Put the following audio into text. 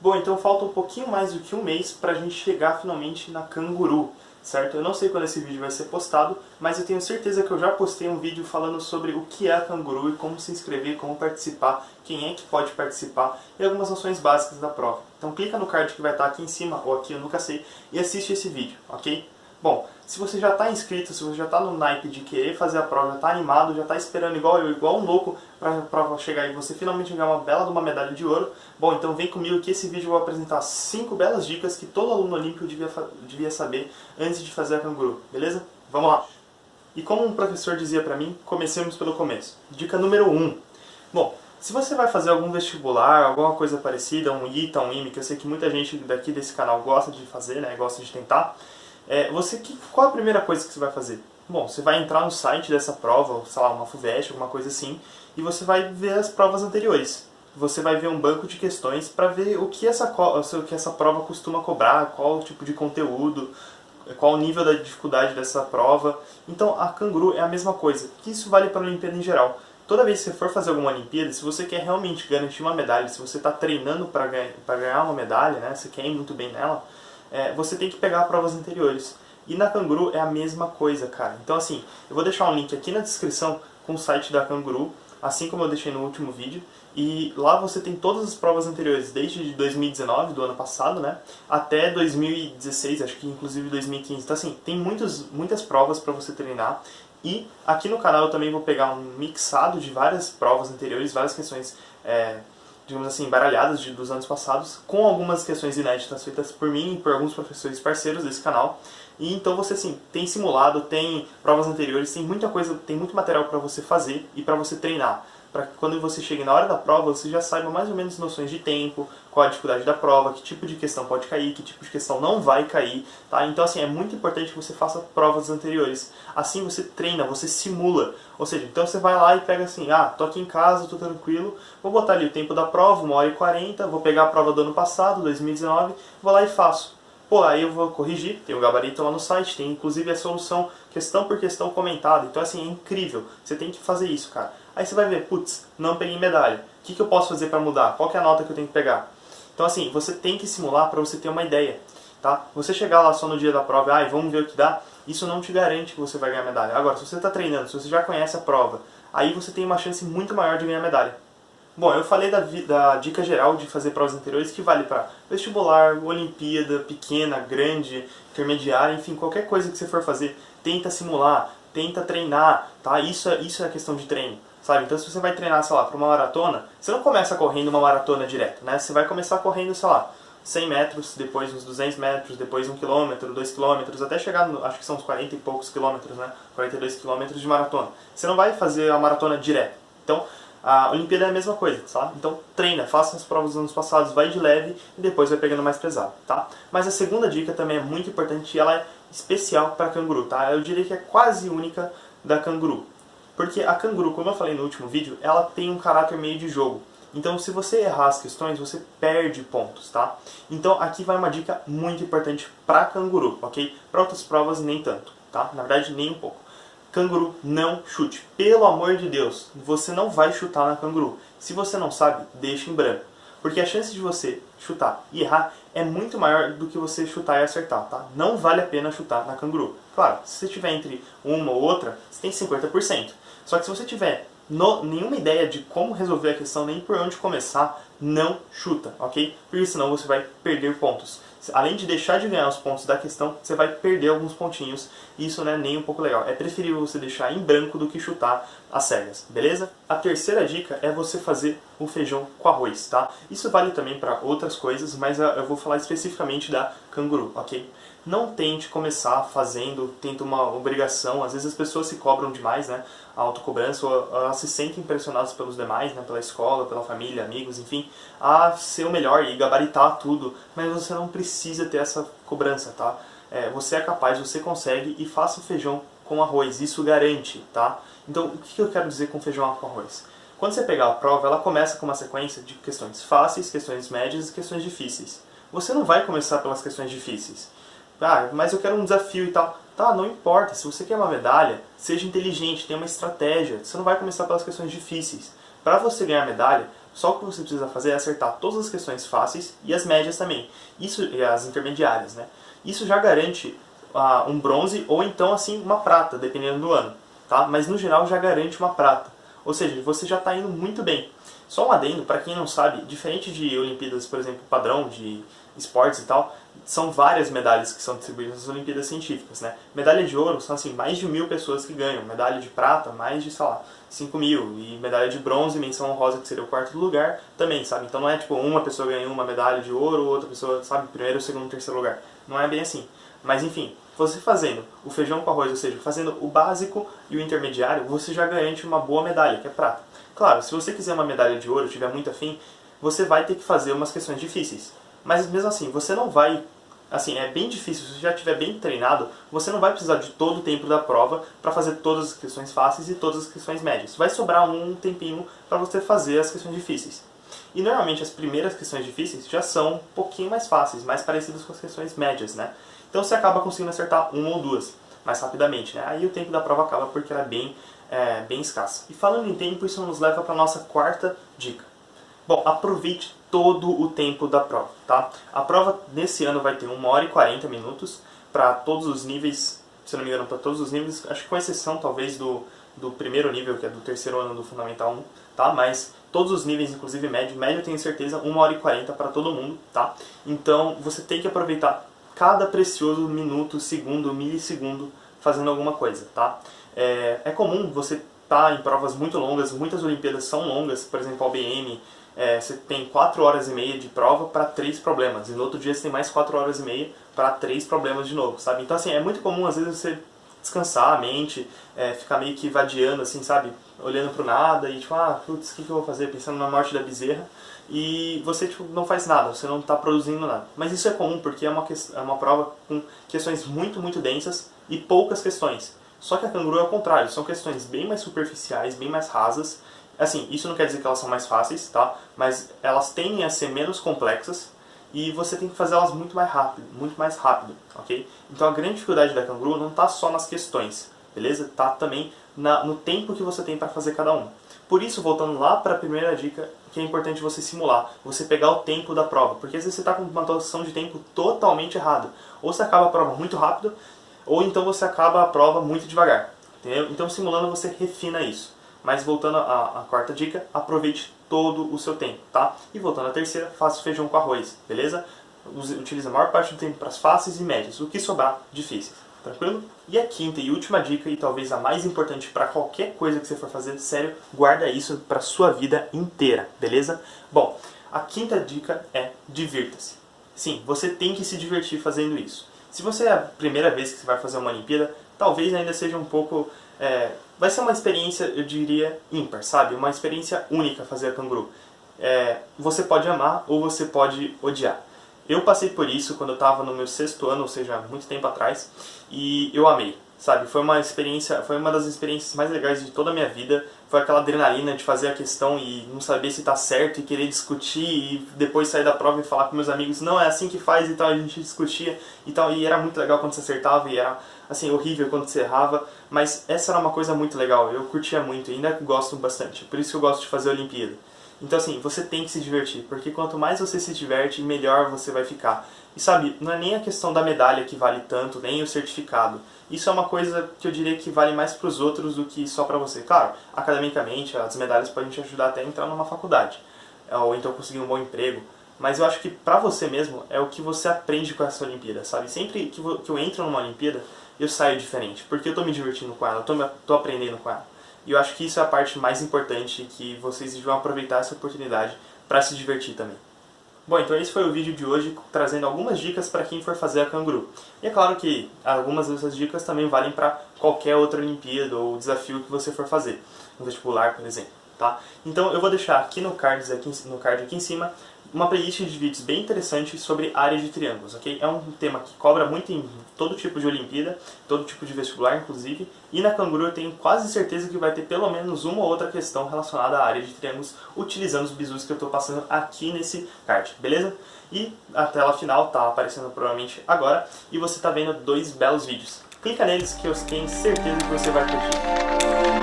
Bom, então falta um pouquinho mais do que um mês para a gente chegar finalmente na Canguru, certo? Eu não sei quando esse vídeo vai ser postado, mas eu tenho certeza que eu já postei um vídeo falando sobre o que é a Canguru e como se inscrever, como participar, quem é que pode participar e algumas noções básicas da prova. Então clica no card que vai estar aqui em cima, ou aqui, eu nunca sei, e assiste esse vídeo, ok? Bom, se você já está inscrito, se você já está no naipe de querer fazer a prova, já está animado, já está esperando igual eu, igual um louco para a prova chegar e você finalmente ganhar uma bela de uma medalha de ouro, bom, então vem comigo que esse vídeo eu vou apresentar 5 belas dicas que todo aluno olímpico devia saber antes de fazer a Canguru, beleza? Vamos lá! E como um professor dizia para mim, comecemos pelo começo. Dica número 1. Bom, se você vai fazer algum vestibular, alguma coisa parecida, um ITA, um IME, que eu sei que muita gente daqui desse canal gosta de fazer, né, gosta de tentar, qual a primeira coisa que você vai fazer? Bom, você vai entrar no site dessa prova, sei lá, uma FUVEST, alguma coisa assim, e você vai ver as provas anteriores. Você vai ver um banco de questões para ver o que essa prova costuma cobrar, qual o tipo de conteúdo, qual o nível da dificuldade dessa prova. Então a Canguru é a mesma coisa, que isso vale para a Olimpíada em geral. Toda vez que você for fazer alguma Olimpíada, se você quer realmente garantir uma medalha, se você está treinando para ganhar uma medalha, né, você quer ir muito bem nela, você tem que pegar provas anteriores. E na Canguru é a mesma coisa, cara. Então assim, eu vou deixar um link aqui na descrição com o site da Canguru, assim como eu deixei no último vídeo, e lá você tem todas as provas anteriores, desde 2019, do ano passado, né, até 2016, acho que inclusive 2015. Então assim, tem muitas provas para você treinar, e aqui no canal eu também vou pegar um mixado de várias provas anteriores, várias questões, digamos assim, embaralhadas dos anos passados, com algumas questões inéditas feitas por mim e por alguns professores parceiros desse canal. E então você, assim, tem simulado, tem provas anteriores, tem muita coisa, tem muito material para você fazer e para você treinar. Para que quando você chegue na hora da prova, você já saiba mais ou menos noções de tempo, qual a dificuldade da prova, que tipo de questão pode cair, que tipo de questão não vai cair, tá? Então assim, é muito importante que você faça provas anteriores. Assim você treina, você simula. Ou seja, então você vai lá e pega assim, tô aqui em casa, tô tranquilo, vou botar ali o tempo da prova, 1h40, vou pegar a prova do ano passado, 2019, vou lá e faço. Pô, aí eu vou corrigir, tem o gabarito lá no site, tem inclusive a solução questão por questão comentada. Então assim, é incrível, você tem que fazer isso, cara. Aí você vai ver, putz, não peguei medalha. O que eu posso fazer para mudar? Qual que é a nota que eu tenho que pegar? Então assim, você tem que simular para você ter uma ideia, tá? Você chegar lá só no dia da prova, vamos ver o que dá, isso não te garante que você vai ganhar medalha. Agora, se você está treinando, se você já conhece a prova, aí você tem uma chance muito maior de ganhar medalha. Bom, eu falei da dica geral de fazer provas anteriores que vale para vestibular, Olimpíada, pequena, grande, intermediária, enfim, qualquer coisa que você for fazer, tenta simular, tenta treinar, tá? Isso é questão de treino, sabe? Então se você vai treinar, sei lá, para uma maratona, você não começa correndo uma maratona direto, né? Você vai começar correndo, sei lá, 100 metros, depois uns 200 metros, depois 1 quilômetro, 2 quilômetros, até chegar, acho que são uns 40 e poucos quilômetros, né? 42 quilômetros de maratona. Você não vai fazer a maratona direto. Então, a Olimpíada é a mesma coisa, tá? Então treina, faça as provas dos anos passados, vai de leve e depois vai pegando mais pesado, tá? Mas a segunda dica também é muito importante e ela é especial para a Canguru, tá? Eu diria que é quase única da Canguru. Porque a Canguru, como eu falei no último vídeo, ela tem um caráter meio de jogo. Então se você errar as questões, você perde pontos, tá? Então aqui vai uma dica muito importante para a Canguru, ok? Para outras provas nem tanto, tá? Na verdade nem um pouco. Canguru, não chute. Pelo amor de Deus, você não vai chutar na Canguru. Se você não sabe, deixa em branco. Porque a chance de você chutar e errar é muito maior do que você chutar e acertar, tá? Não vale a pena chutar na Canguru. Claro, se você tiver entre uma ou outra, você tem 50%. Só que se você tiver nenhuma ideia de como resolver a questão, nem por onde começar, não chuta, ok? Porque senão você vai perder pontos. Além de deixar de ganhar os pontos da questão, você vai perder alguns pontinhos, e isso não é nem um pouco legal. É preferível você deixar em branco do que chutar às cegas, beleza? A terceira dica é você fazer o feijão com arroz, tá? Isso vale também para outras coisas, mas eu vou falar especificamente da Canguru, ok? Não tente começar fazendo, tenta uma obrigação, às vezes as pessoas se cobram demais, né? A autocobrança, ou elas se sentem impressionadas pelos demais, né? Pela escola, pela família, amigos, enfim, a ser o melhor e gabaritar tudo, mas você não precisa ter essa cobrança, tá? Você é capaz, você consegue e faça o feijão com arroz, isso garante, tá? Então, o que eu quero dizer com feijão com arroz? Quando você pegar a prova, ela começa com uma sequência de questões fáceis, questões médias e questões difíceis. Você não vai começar pelas questões difíceis. Mas eu quero um desafio e tal. Tá, não importa. Se você quer uma medalha, seja inteligente, tenha uma estratégia. Você não vai começar pelas questões difíceis. Para você ganhar medalha, Só o que você precisa fazer é acertar todas as questões fáceis e as médias também. Isso, e as intermediárias, né? Isso já garante um bronze ou então assim uma prata, dependendo do ano, tá? Mas no geral já garante uma prata. Ou seja, você já está indo muito bem. Só um adendo, para quem não sabe, diferente de Olimpíadas, por exemplo, padrão de esportes e tal, são várias medalhas que são distribuídas nas Olimpíadas Científicas, né? Medalha de ouro são assim, mais de 1000 pessoas que ganham, medalha de prata, mais de, sei lá, 5.000, e medalha de bronze, menção honrosa, que seria o quarto lugar, também, sabe? Então não é tipo uma pessoa ganhou uma medalha de ouro, outra pessoa, sabe, primeiro, segundo, terceiro lugar. Não é bem assim. Mas enfim, você fazendo o feijão com arroz, ou seja, fazendo o básico e o intermediário, você já garante uma boa medalha, que é prata. Claro, se você quiser uma medalha de ouro, tiver muito afim, você vai ter que fazer umas questões difíceis. Mas mesmo assim, você não vai... Assim, é bem difícil, se você já estiver bem treinado, você não vai precisar de todo o tempo da prova para fazer todas as questões fáceis e todas as questões médias. Vai sobrar um tempinho para você fazer as questões difíceis. E normalmente as primeiras questões difíceis já são um pouquinho mais fáceis, mais parecidas com as questões médias, né? Então você acaba conseguindo acertar uma ou duas mais rapidamente, né? Aí o tempo da prova acaba porque ela é bem escassa. E falando em tempo, isso nos leva para a nossa quarta dica. Bom, aproveite todo o tempo da prova, tá? A prova nesse ano vai ter 1h40 para todos os níveis, se não me engano, para todos os níveis, acho que com exceção talvez do primeiro nível, que é do terceiro ano do Fundamental 1, tá? Mas todos os níveis, inclusive médio eu tenho certeza, 1h40 para todo mundo, tá? Então você tem que aproveitar cada precioso minuto, segundo, milissegundo fazendo alguma coisa, tá? É comum você estar em provas muito longas, muitas Olimpíadas são longas, por exemplo, a OBM, você tem 4h30 de prova para 3 problemas, e no outro dia você tem mais 4h30 para 3 problemas de novo, sabe? Então assim, é muito comum às vezes você descansar a mente, ficar meio que vadiando, assim, sabe? Olhando pro nada e tipo, putz, o que eu vou fazer? Pensando na morte da bezerra, e você tipo, não faz nada, você não está produzindo nada. Mas isso é comum porque é uma prova com questões muito, muito densas e poucas questões. Só que a Canguru é o contrário, são questões bem mais superficiais, bem mais rasas. Assim, isso não quer dizer que elas são mais fáceis, tá? Mas elas tendem a ser menos complexas e você tem que fazer elas muito mais rápido, ok? Então a grande dificuldade da Canguru não está só nas questões, beleza? Está também no tempo que você tem para fazer cada um. Por isso, voltando lá para a primeira dica, que é importante você simular, você pegar o tempo da prova, porque às vezes você está com uma noção de tempo totalmente errada. Ou você acaba a prova muito rápido, ou então você acaba a prova muito devagar, entendeu? Então simulando você refina isso. Mas voltando à quarta dica, aproveite todo o seu tempo, tá? E voltando à terceira, faça o feijão com arroz, beleza? Utilize a maior parte do tempo para as fáceis e médias, o que sobrar, difíceis. Tranquilo? E a quinta e última dica, e talvez a mais importante para qualquer coisa que você for fazer, sério, guarda isso para sua vida inteira, beleza? Bom, a quinta dica é divirta-se. Sim, você tem que se divertir fazendo isso. Se você é a primeira vez que você vai fazer uma Olimpíada, talvez ainda seja um pouco... vai ser uma experiência, eu diria, ímpar, sabe? Uma experiência única fazer a Canguru. Você pode amar ou você pode odiar. Eu passei por isso quando eu estava no meu 6º ano, ou seja, muito tempo atrás, e eu amei, sabe? Foi uma das experiências mais legais de toda a minha vida. Foi aquela adrenalina de fazer a questão e não saber se está certo e querer discutir e depois sair da prova e falar com meus amigos, não, é assim que faz e tal, a gente discutia e tal, e era muito legal quando você acertava e era, assim, horrível quando você errava, mas essa era uma coisa muito legal, eu curtia muito e ainda gosto bastante, por isso que eu gosto de fazer a Olimpíada. Então assim, você tem que se divertir, porque quanto mais você se diverte, melhor você vai ficar. E sabe, não é nem a questão da medalha que vale tanto, nem o certificado. Isso é uma coisa que eu diria que vale mais para os outros do que só para você. Claro, academicamente, as medalhas podem te ajudar até a entrar numa faculdade, ou então conseguir um bom emprego. Mas eu acho que pra você mesmo é o que você aprende com essa Olimpíada, sabe? Sempre que eu entro numa Olimpíada, eu saio diferente, porque eu tô me divertindo com ela, eu tô aprendendo com ela. E eu acho que isso é a parte mais importante, que vocês deviam aproveitar essa oportunidade para se divertir também. Bom, então esse foi o vídeo de hoje, trazendo algumas dicas para quem for fazer a Canguru. E é claro que algumas dessas dicas também valem para qualquer outra Olimpíada ou desafio que você for fazer, no vestibular, por exemplo. Tá? Então eu vou deixar aqui no card aqui em cima uma playlist de vídeos bem interessante sobre área de triângulos, ok? É um tema que cobra muito em todo tipo de Olimpíada, todo tipo de vestibular, inclusive, e na Canguru eu tenho quase certeza que vai ter pelo menos uma ou outra questão relacionada à área de triângulos, utilizando os bizus que eu estou passando aqui nesse card, beleza? E a tela final está aparecendo provavelmente agora, e você está vendo 2 belos vídeos. Clica neles que eu tenho certeza que você vai curtir.